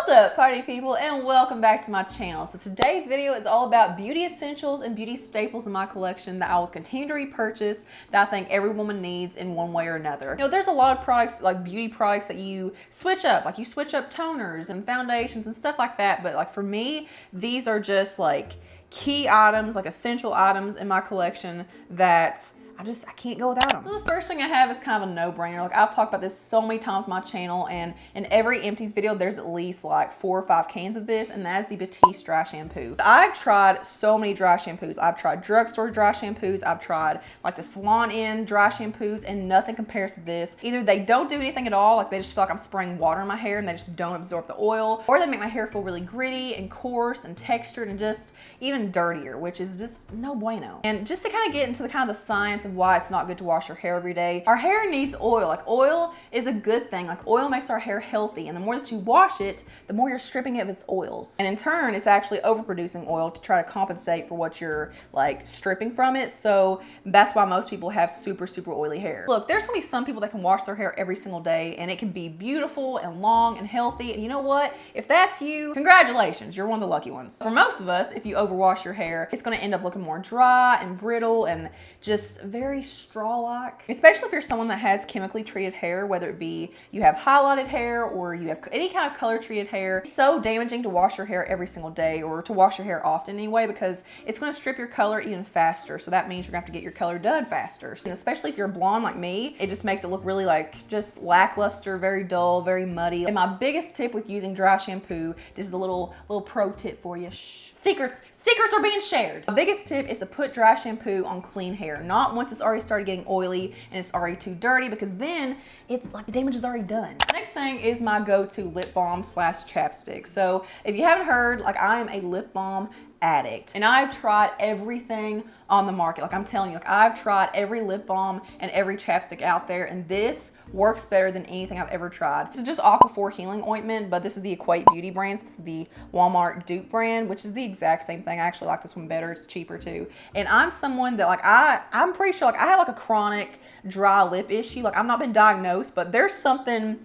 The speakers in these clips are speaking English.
What's up, party people, and welcome back to my channel. So today's video is all about beauty essentials and beauty staples in my collection that I will continue to repurchase that I think every woman needs in one way or another. You know, there's a lot of products, like beauty products, that you switch up. Like you switch up toners and foundations and stuff like that. But like for me, these are just like key items, like essential items in my collection that I can't go without them. So the first thing I have is kind of a no-brainer. Like I've talked about this so many times on my channel, and in every empties video, there's at least like 4 or 5 cans of this, and that is the Batiste Dry Shampoo. I've tried so many dry shampoos. I've tried drugstore dry shampoos. I've tried like the salon end dry shampoos, and nothing compares to this. Either they don't do anything at all, like they just feel like I'm spraying water in my hair and they just don't absorb the oil, or they make my hair feel really gritty and coarse and textured and just even dirtier, which is just no bueno. And just to kind of get into the kind of the science of why it's not good to wash your hair every day. Our hair needs oil. Like oil is a good thing. Like oil makes our hair healthy, and the more that you wash it, the more you're stripping it of its oils. And in turn, it's actually overproducing oil to try to compensate for what you're like stripping from it. So that's why most people have super oily hair. Look, there's gonna be some people that can wash their hair every single day and it can be beautiful and long and healthy. And you know what? If that's you, congratulations, you're one of the lucky ones. For most of us, if you overwash your hair, it's gonna end up looking more dry and brittle and just very straw-like, especially if you're someone that has chemically treated hair, whether it be you have highlighted hair or you have any kind of color treated hair. It's so damaging to wash your hair every single day, or to wash your hair often anyway, because it's going to strip your color even faster. So that means you're gonna have to get your color done faster. And especially if you're blonde like me, it just makes it look really like just lackluster, very dull, very muddy. And my biggest tip with using dry shampoo, this is a little pro tip for you. Shh. Secrets are being shared. The biggest tip is to put dry shampoo on clean hair, not once it's already started getting oily and it's already too dirty, because then it's like the damage is already done. The next thing is my go-to lip balm slash chapstick. So if you haven't heard, like I am a lip balm addict, and I've tried everything on the market. Like I'm telling you, like I've tried every lip balm and every chapstick out there, and this works better than anything I've ever tried. This is just Aquaphor healing ointment, but this is the Equate Beauty brand. So this is the Walmart dupe brand, which is the exact same thing. I actually like this one better. It's cheaper too. And I'm someone that like I'm pretty sure like I have like a chronic dry lip issue. Like I've not been diagnosed, but there's something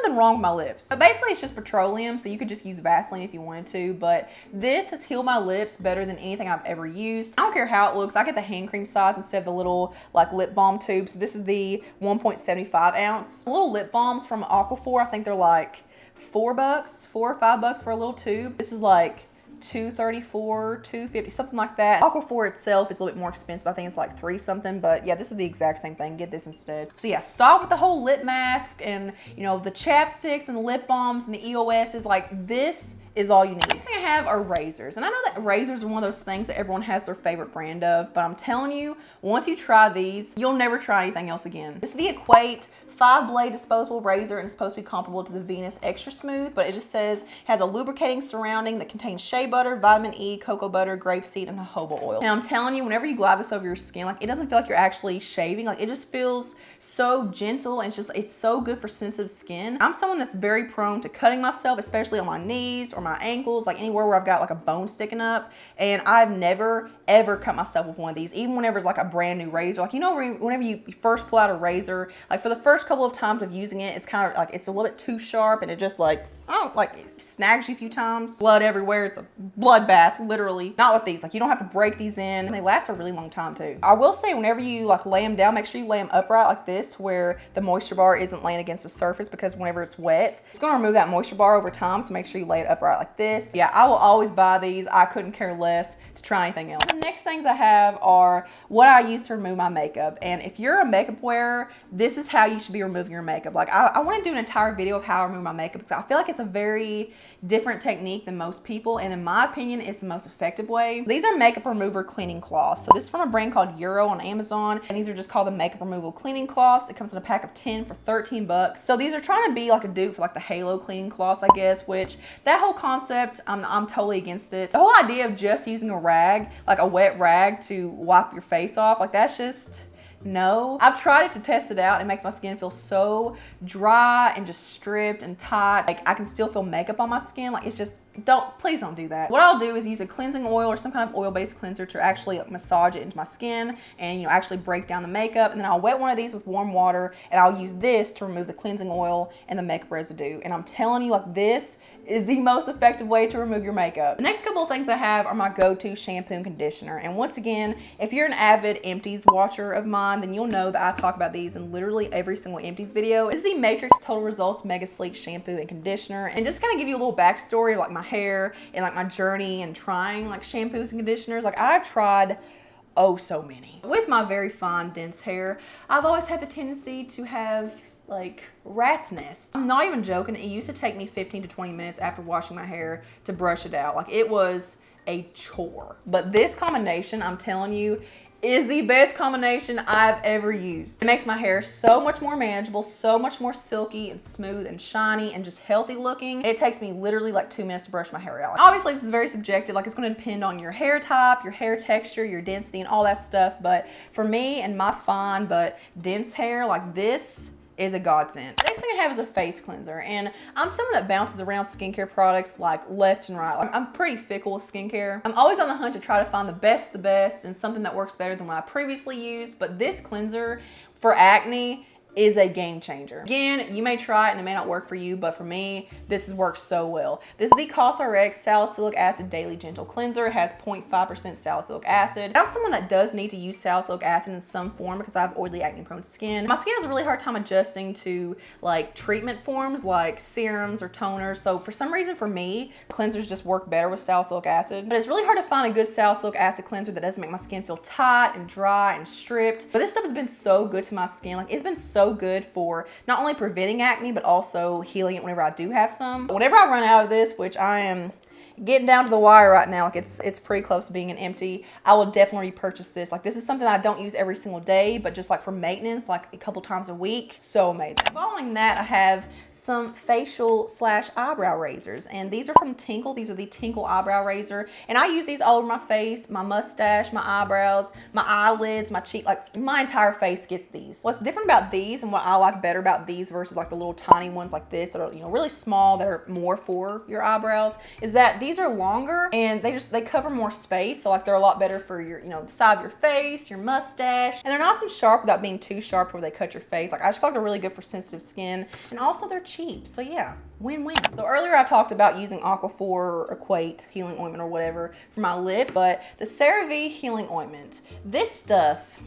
wrong with my lips. So basically it's just petroleum, so you could just use Vaseline if you wanted to, but this has healed my lips better than anything I've ever used. I don't care how it looks. I get the hand cream size instead of the little like lip balm tubes. This is the 1.75 ounce. The little lip balms from Aquaphor, I think they're like $4 or $5 for a little tube. This is like $2.34, $2.50, something like that. Aquaphor itself is a little bit more expensive. I think it's like $3 something, but yeah, this is the exact same thing. Get this instead. So yeah, stop with the whole lip mask and you know the chapsticks and the lip balms and the EOSs. Like this is all you need. Next thing I have are razors. And I know that razors are one of those things that everyone has their favorite brand of, but I'm telling you, once you try these, you'll never try anything else again. This is the Equate 5-blade disposable razor, and it's supposed to be comparable to the Venus Extra Smooth, but it just says it has a lubricating surrounding that contains shea butter, vitamin E, cocoa butter, grapeseed, and jojoba oil. And I'm telling you, whenever you glide this over your skin, like it doesn't feel like you're actually shaving. Like it just feels so gentle, and it's so good for sensitive skin. I'm someone that's very prone to cutting myself, especially on my knees or my ankles, like anywhere where I've got like a bone sticking up, and I've never ever cut myself with one of these, even whenever it's like a brand new razor. Like you know, whenever you first pull out a razor, like for the first couple of times of using it, it's kind of like it's a little bit too sharp, and it just like it snags you a few times. Blood everywhere. It's a bloodbath, literally. Not with these. Like you don't have to break these in, and they last a really long time too. I will say, whenever you like lay them down, make sure you lay them upright like this, where the moisture bar isn't laying against the surface, because whenever it's wet, it's going to remove that moisture bar over time. So make sure you lay it upright like this. Yeah, I will always buy these. I couldn't care less to try anything else. The next things I have are what I use to remove my makeup. And if you're a makeup wearer, this is how you should be removing your makeup. Like I want to do an entire video of how I remove my makeup, because I feel like it's a very different technique than most people, and in my opinion it's the most effective way. These are makeup remover cleaning cloths. So this is from a brand called Euro on Amazon, and these are just called the makeup removal cleaning cloths. It comes in a pack of 10 for $13. So these are trying to be like a dupe for like the Halo cleaning cloths, I guess, which that whole concept, I'm totally against it. The whole idea of just using a rag, like a wet rag, to wipe your face off, like that's just no. I've tried it to test it out. It makes my skin feel so dry and just stripped and tight. Like I can still feel makeup on my skin. Like it's just, please don't do that. What I'll do is use a cleansing oil or some kind of oil-based cleanser to actually massage it into my skin and, you know, actually break down the makeup. And then I'll wet one of these with warm water, and I'll use this to remove the cleansing oil and the makeup residue. And I'm telling you, like, this is the most effective way to remove your makeup. The next couple of things I have are my go-to shampoo and conditioner. And once again, if you're an avid empties watcher of mine, then you'll know that I talk about these in literally every single empties video. This is the Matrix Total Results Mega Sleek Shampoo and Conditioner. And just kind of give you a little backstory of like my hair and like my journey and trying like shampoos and conditioners. Like I've tried oh so many. With my very fine dense hair, I've always had the tendency to have like rat's nest. I'm not even joking. It used to take me 15 to 20 minutes after washing my hair to brush it out. Like it was a chore. But this combination, I'm telling you, is the best combination I've ever used. It makes my hair so much more manageable, so much more silky and smooth and shiny and just healthy looking. It takes me literally like 2 minutes to brush my hair out. Obviously this is very subjective, like it's gonna depend on your hair type, your hair texture, your density and all that stuff. But for me and my fine but dense hair, like this is a godsend. The next thing I have is a face cleanser, and I'm someone that bounces around skincare products like left and right. Like, I'm pretty fickle with skincare. I'm always on the hunt to try to find the best and something that works better than what I previously used, but this cleanser for acne is a game changer. Again, you may try it and it may not work for you, but for me, this has worked so well. This is the CosRx Salicylic Acid Daily Gentle Cleanser. It has 0.5% salicylic acid. I'm someone that does need to use salicylic acid in some form because I have oily acne prone skin. My skin has a really hard time adjusting to like treatment forms like serums or toners. So for some reason for me, cleansers just work better with salicylic acid. But it's really hard to find a good salicylic acid cleanser that doesn't make my skin feel tight and dry and stripped. But this stuff has been so good to my skin. Like it's been so good for not only preventing acne, but also healing it whenever I do have some. Whenever I run out of this, which I am getting down to the wire right now, like it's pretty close to being an empty, I will definitely repurchase this. Like this is something I don't use every single day, but just like for maintenance, like a couple times a week. So amazing. Following that, I have some facial / eyebrow razors, and these are from Tinkle. These are the Tinkle Eyebrow Razor, and I use these all over my face, my mustache, my eyebrows, my eyelids, my cheek, like my entire face gets these. What's different about these and what I like better about these versus like the little tiny ones like this that are, you know, really small, that are more for your eyebrows, is that these are longer and they cover more space. So like they're a lot better for your, you know, the side of your face, your mustache, and they're nice and sharp without being too sharp where they cut your face. Like I just feel like they're really good for sensitive skin, and also they're cheap. So yeah, win-win. So earlier I talked about using Aquaphor or Equate healing ointment or whatever for my lips, but the CeraVe healing ointment, this stuff,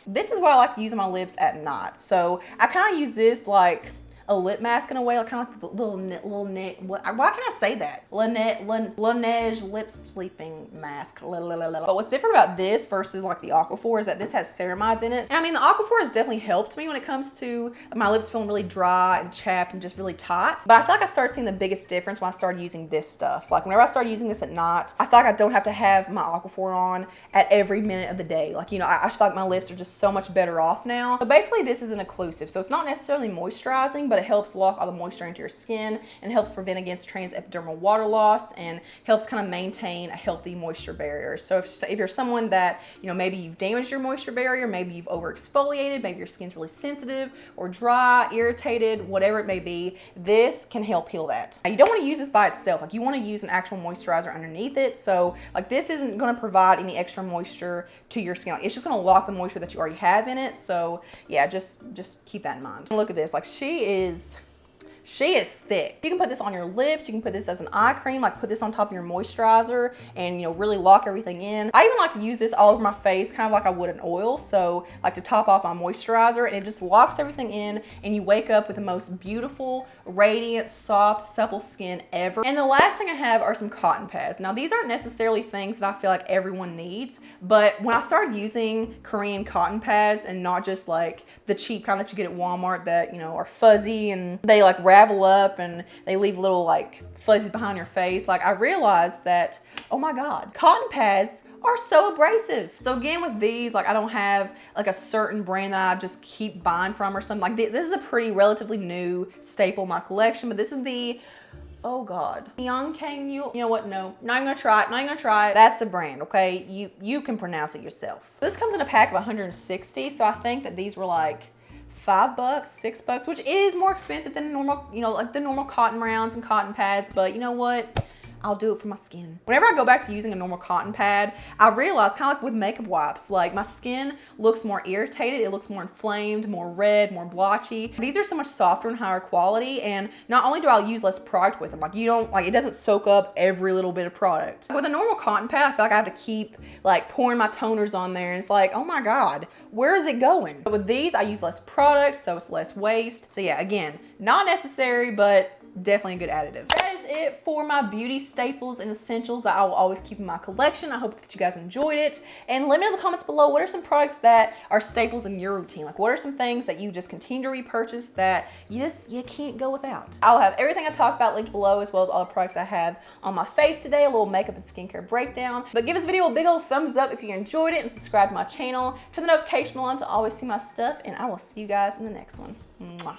this is what I like to use on my lips at night. So I kind of use this like a lip mask in a way, like kind of like the why can't I say that? Laneige lip sleeping mask. But what's different about this versus like the Aquaphor is that this has ceramides in it. And I mean, the Aquaphor has definitely helped me when it comes to my lips feeling really dry and chapped and just really tight. But I feel like I started seeing the biggest difference when I started using this stuff. Like whenever I started using this at night, I feel like I don't have to have my Aquaphor on at every minute of the day. Like, you know, I just feel like my lips are just so much better off now. So basically this is an occlusive. So it's not necessarily moisturizing, but it helps lock all the moisture into your skin and helps prevent against transepidermal water loss and helps kind of maintain a healthy moisture barrier. So if you're someone that, you know, maybe you've damaged your moisture barrier, maybe you've over exfoliated, maybe your skin's really sensitive or dry, irritated, whatever it may be, this can help heal that. Now, you don't want to use this by itself. Like you want to use an actual moisturizer underneath it. So like this isn't going to provide any extra moisture to your skin. Like, it's just going to lock the moisture that you already have in it. So yeah, just keep that in mind. Look at this. Like she is thick. You can put this on your lips. You can put this as an eye cream, like put this on top of your moisturizer and, you know, really lock everything in. I even like to use this all over my face, kind of like I would an oil. So like to top off my moisturizer, and it just locks everything in and you wake up with the most beautiful, radiant, soft, supple skin ever. And the last thing I have are some cotton pads. Now these aren't necessarily things that I feel like everyone needs, but when I started using Korean cotton pads and not just like the cheap kind that you get at Walmart that, you know, are fuzzy and they like ravel up and they leave little like fuzzies behind your face, like I realized that, oh my God, cotton pads are so abrasive. So again, with these, like I don't have like a certain brand that I just keep buying from or something. Like this is a pretty relatively new staple in my collection, but this is the, oh God, Youngkang, you know what? No, not even gonna try it. Not even gonna try it. That's a brand, okay? You can pronounce it yourself. This comes in a pack of 160, so I think that these were like $5, $6, which is more expensive than normal, you know, like the normal cotton rounds and cotton pads. But you know what? I'll do it for my skin. Whenever I go back to using a normal cotton pad, I realize, kind of like with makeup wipes, like my skin looks more irritated, it looks more inflamed, more red, more blotchy. These are so much softer and higher quality, and not only do I use less product with them, like it doesn't soak up every little bit of product. With a normal cotton pad, I feel like I have to keep like pouring my toners on there, and it's like, oh my God, where is it going? But with these, I use less product, so it's less waste. So yeah, again, not necessary, but definitely a good additive. That is it for my beauty staples and essentials that I will always keep in my collection. I hope that you guys enjoyed it. And let me know in the comments below, what are some products that are staples in your routine? Like, what are some things that you just continue to repurchase that you can't go without? I'll have everything I talked about linked below, as well as all the products I have on my face today, a little makeup and skincare breakdown. But give this video a big old thumbs up if you enjoyed it, and subscribe to my channel. Turn the notification bell on to always see my stuff, and I will see you guys in the next one. Mwah.